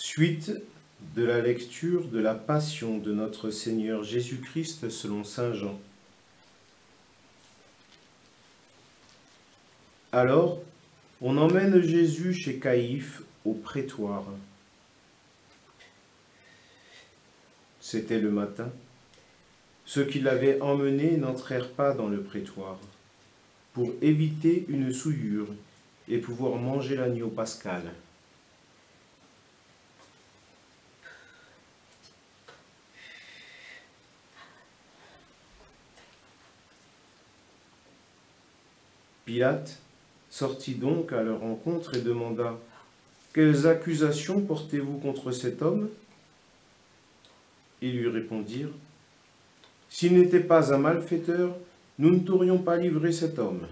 Suite de la lecture de la Passion de notre Seigneur Jésus-Christ selon saint Jean. Alors, on emmène Jésus chez Caïphe au prétoire. C'était le matin. Ceux qui l'avaient emmené n'entrèrent pas dans le prétoire, pour éviter une souillure et pouvoir manger l'agneau pascal. Pilate sortit donc à leur rencontre et demanda : « Quelles accusations portez-vous contre cet homme ?» Ils lui répondirent : « S'il n'était pas un malfaiteur, nous ne t'aurions pas livré cet homme. »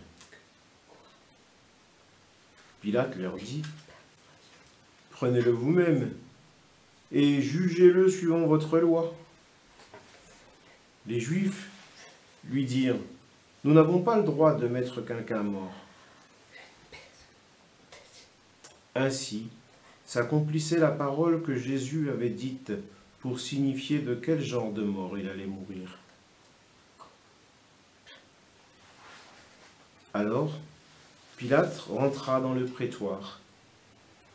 Pilate leur dit : « Prenez-le vous-même et jugez-le suivant votre loi. » Les Juifs lui dirent : « Nous n'avons pas le droit de mettre quelqu'un mort. » Ainsi s'accomplissait la parole que Jésus avait dite pour signifier de quel genre de mort il allait mourir. Alors, Pilate rentra dans le prétoire.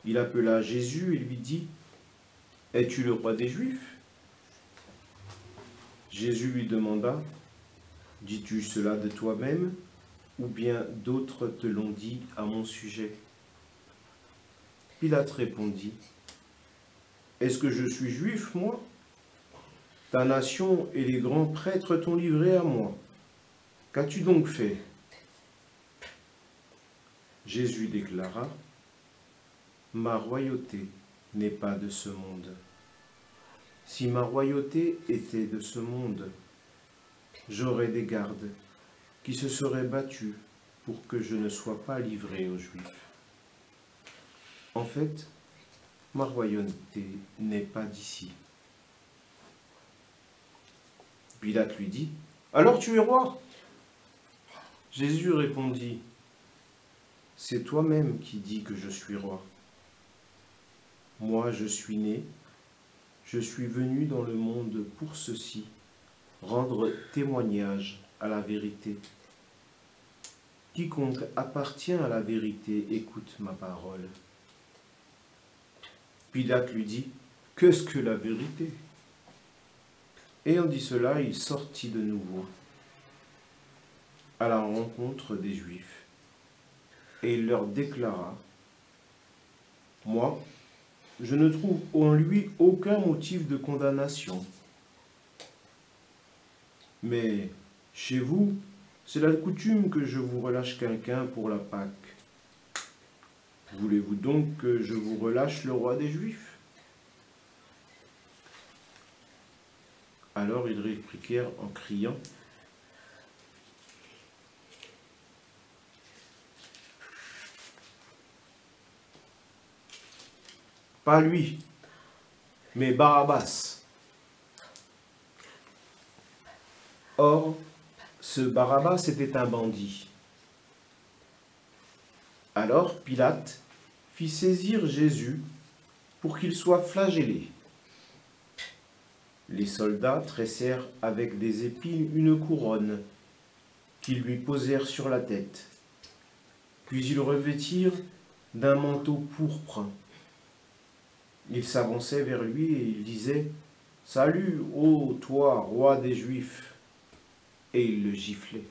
Il appela Jésus et lui dit : « Es-tu le roi des Juifs ?» Jésus lui demanda : « Dis-tu cela de toi-même, ou bien d'autres te l'ont dit à mon sujet ?» Pilate répondit : « Est-ce que je suis juif, moi ? Ta nation et les grands prêtres t'ont livré à moi. Qu'as-tu donc fait ?» Jésus déclara : « Ma royauté n'est pas de ce monde. Si ma royauté était de ce monde, j'aurais des gardes qui se seraient battus pour que je ne sois pas livré aux Juifs. En fait, ma royauté n'est pas d'ici. » Pilate lui dit : « Alors tu es roi ?» Jésus répondit : « C'est toi-même qui dis que je suis roi. Moi, je suis né, je suis venu dans le monde pour ceci, rendre témoignage à la vérité. Quiconque appartient à la vérité écoute ma parole. » Pilate lui dit : « Qu'est-ce que la vérité ?» Ayant dit cela, il sortit de nouveau à la rencontre des Juifs, et il leur déclara : « Moi, je ne trouve en lui aucun motif de condamnation. Mais chez vous, c'est la coutume que je vous relâche quelqu'un pour la Pâque. Voulez-vous donc que je vous relâche le roi des Juifs ?» Alors ils répliquèrent en criant : « Pas lui, mais Barabbas. » Or, ce Barabbas était un bandit. Alors Pilate fit saisir Jésus pour qu'il soit flagellé. Les soldats tressèrent avec des épines une couronne qu'ils lui posèrent sur la tête. Puis ils le revêtirent d'un manteau pourpre. Ils s'avançaient vers lui et ils disaient : « Salut, ô toi, roi des Juifs !» Et ils le giflaient.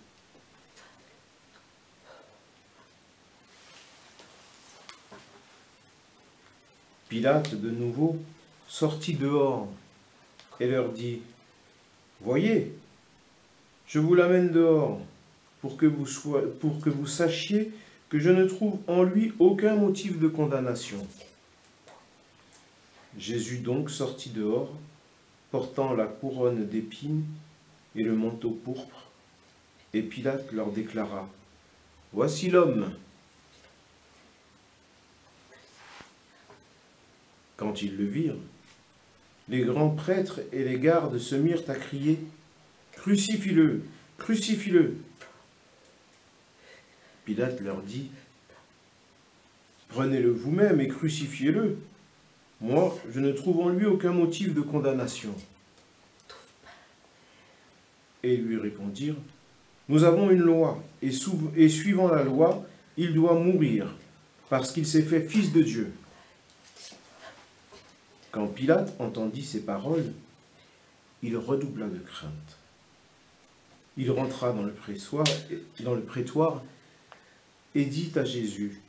Pilate, de nouveau, sortit dehors et leur dit : « Voyez, je vous l'amène dehors pour que vous sachiez que je ne trouve en lui aucun motif de condamnation. » Jésus donc sortit dehors, portant la couronne d'épines et le manteau pourpre, et Pilate leur déclara : « Voici l'homme. » Quand ils le virent, les grands prêtres et les gardes se mirent à crier : « Crucifie-le, crucifie-le !» Pilate leur dit : « Prenez-le vous-même et crucifiez-le. Moi, je ne trouve en lui aucun motif de condamnation. » Et ils lui répondirent, « Nous avons une loi, et suivant la loi, il doit mourir, parce qu'il s'est fait fils de Dieu. » Quand Pilate entendit ces paroles, il redoubla de crainte. Il rentra dans le prétoire et dit à Jésus,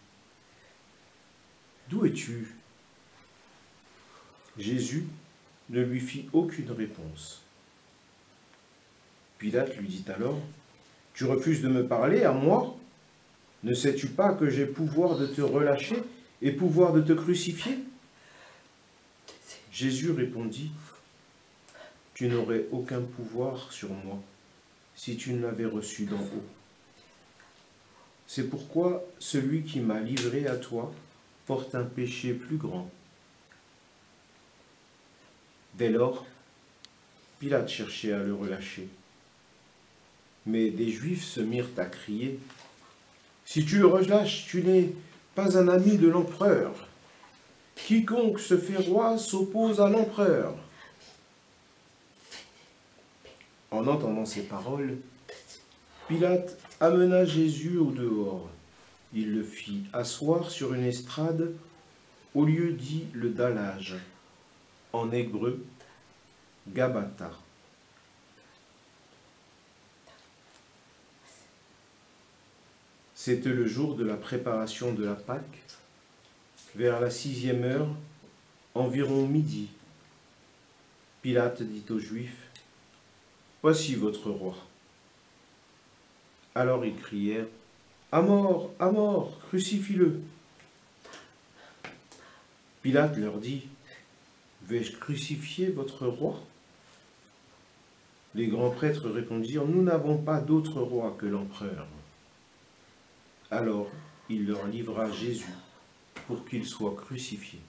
« D'où es-tu » Jésus ne lui fit aucune réponse. Pilate lui dit alors, « Tu refuses de me parler à moi? Ne sais-tu pas que j'ai pouvoir de te relâcher et pouvoir de te crucifier ?» Jésus répondit, « Tu n'aurais aucun pouvoir sur moi si tu ne l'avais reçu d'en haut. C'est pourquoi celui qui m'a livré à toi porte un péché plus grand. » Dès lors, Pilate cherchait à le relâcher. Mais des Juifs se mirent à crier, « Si tu le relâches, tu n'es pas un ami de l'empereur. Quiconque se fait roi s'oppose à l'empereur. » En entendant ces paroles, Pilate amena Jésus au dehors. Il le fit asseoir sur une estrade au lieu dit le dallage, en hébreu, Gabata. C'était le jour de la préparation de la Pâque, vers la 6e heure, environ midi. Pilate dit aux Juifs, « Voici votre roi. » Alors ils crièrent, « À mort, crucifie-le » Pilate leur dit, « Vais-je crucifier votre roi ?» Les grands prêtres répondirent, « Nous n'avons pas d'autre roi que l'empereur. » Alors il leur livra Jésus pour qu'il soit crucifié.